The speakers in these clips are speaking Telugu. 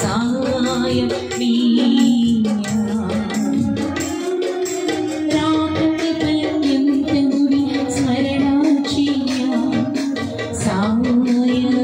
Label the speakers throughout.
Speaker 1: సహాయం నీయా రాకపల్యంతముని స్మరణాచియా సహాయం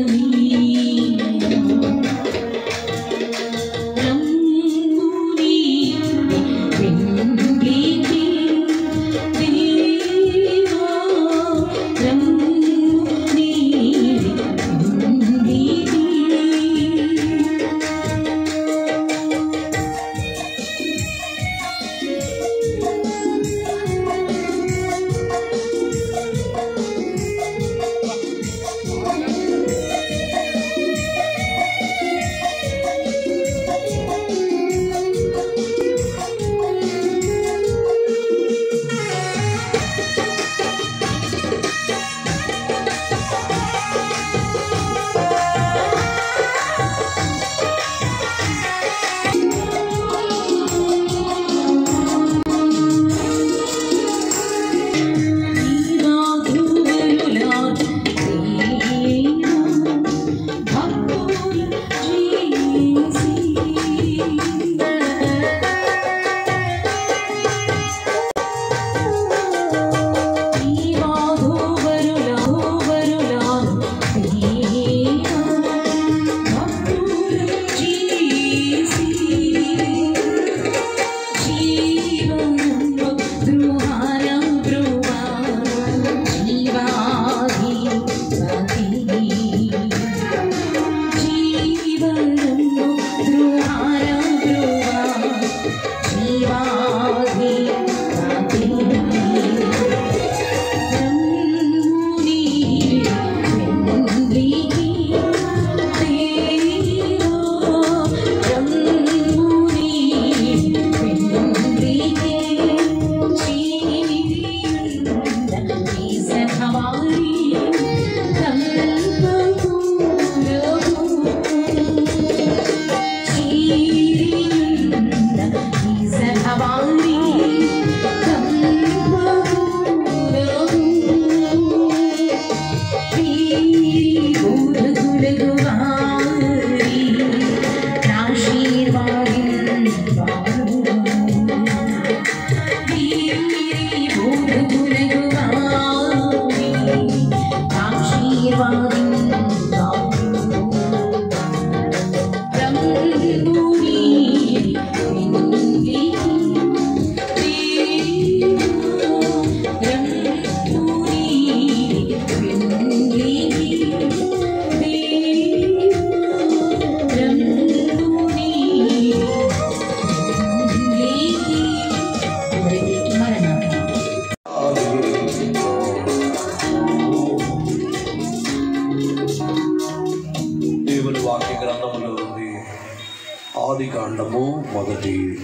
Speaker 2: ఆదికాండము 1వ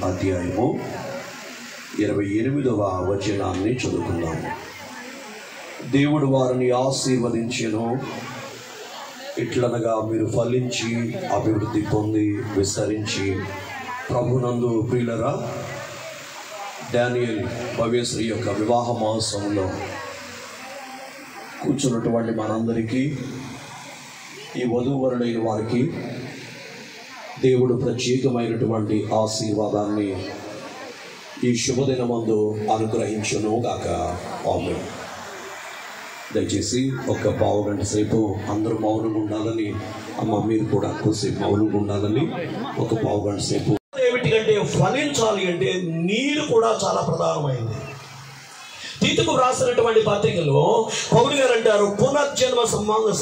Speaker 2: అధ్యాయము 28వ వచనాన్ని చదువుకుందాము. దేవుడు వారిని ఆశీర్వదించెను, ఇట్లనగా మీరు ఫలించి అభివృద్ధి పొంది విస్తరించి ప్రభునందు ప్రియులరా. డానియేల్ భవ్యశ్రీ యొక్క వివాహ మహోత్సవంలో కూర్చున్నటువంటి మనందరికీ, ఈ వధూవరులైన వారికి దేవుడు ప్రత్యేకమైనటువంటి ఆశీర్వాదాన్ని ఈ శుభదినమందు అనుగ్రహించును గాక. ఆమేన్. దయచేసి ఒక పావు గంట సేపు అందరూ మౌనంగా ఉండాలని, అమ్మ మీరు కూడా కొద్దిసేపు మౌనంగా ఉండాలని ఒక పావు గంట సేపు. ఏమిటంటే ఫలించాలి అంటే నీరు కూడా చాలా ప్రధానమైంది. తీతుకు వ్రాసినటువంటి పత్రికలో పౌలు గారు అంటారు, పునర్జన్మ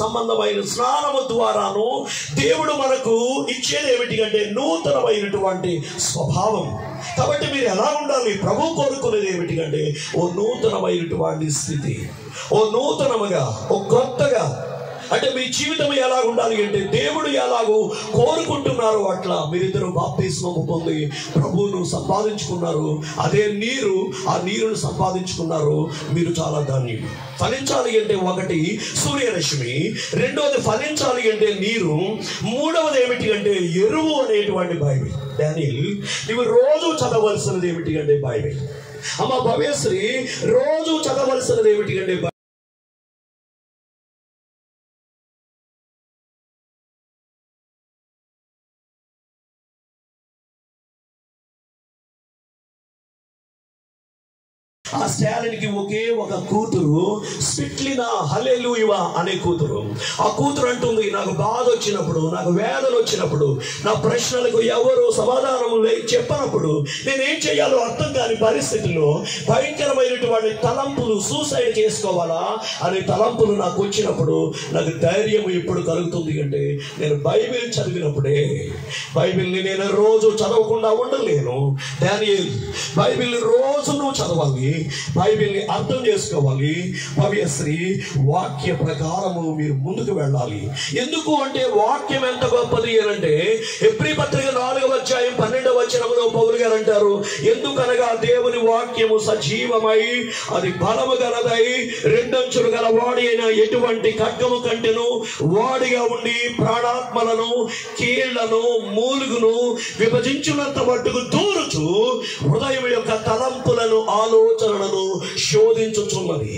Speaker 2: సంబంధమైన స్నానము ద్వారాను దేవుడు మనకు ఇచ్చేది ఏమిటంటే నూతనమైనటువంటి స్వభావం. కాబట్టి మీరు ఎలా ఉండాలి? ప్రభు కోరుకునేది ఏమిటంటే ఓ నూతనమైనటువంటి స్థితి, ఓ నూతనముగా, ఓ కొత్తగా. అంటే మీ జీవితం ఎలా ఉండాలి అంటే దేవుడు ఎలాగో కోరుకుంటున్నారో అట్లా మీరిద్దరు బాప్తిస్మము పొంది ప్రభువును సంపాదించుకున్నారు. అదే నీరు, ఆ నీరును సంపాదించుకున్నారు. మీరు చాలా ధన్యులు. ఫలించాలి అంటే ఒకటి సూర్యరశ్మి, రెండవది ఫలించాలి అంటే నీరు, మూడవది ఏమిటి అంటే ఎరువు అనేటువంటి బైబిల్. డానియేల్ ఇవి రోజు చదవలసినది ఏమిటి అంటే బైబిల్. అమ్మ భవ్యశ్రీ రోజు చదవలసినది ఏమిటి అంటే ఆ స్టాలిన్కి ఒకే ఒక కూతురు, స్పిట్లినా హల్లెలూయా అనే కూతురు. ఆ కూతురు అంటుంది, నాకు బాధ వచ్చినప్పుడు, నాకు వేదన వచ్చినప్పుడు, నా ప్రశ్నలకు ఎవరు సమాధానం చెప్పనప్పుడు నేనేం చేయాలో అర్థం కాని పరిస్థితుల్లో భయంకరమైనటువంటి తలంపులు, సూసైడ్ చేసుకోవాలా అనే తలంపులు నాకు వచ్చినప్పుడు నాకు ధైర్యం ఇప్పుడు కలుగుతుంది అంటే నేను బైబిల్ చదివినప్పుడే. బైబిల్ని నేను రోజు చదవకుండా ఉండలేను. డానియేల్, బైబిల్ని రోజు నువ్వు చదవాలి, బైబిల్ని అర్థం చేసుకోవాలి. భవ్యశ్రీ, వాక్య ప్రకారము మీరు ముందుకు వెళ్ళాలి. ఎందుకు అంటే వాక్యం ఎంత గొప్పది అంటే హెబ్రీ పత్రిక 4వ అధ్యాయం 12వ వచనంలో పౌలు గారు అంటారు, ఎందుకనగా దేవుని వాక్యము సజీవమై అది బలము గలదై రెండంచులు గల వాడి అయిన ఎటువంటి ఖడ్గము కంటెను వాడిగా ఉండి ప్రాణాత్మలను, కీళ్లను, మూలుగును విభజించునంత మట్టుకు దూరుచు హృదయం యొక్క తలంపులను, ఆలోచనలను శోధించుచున్నది.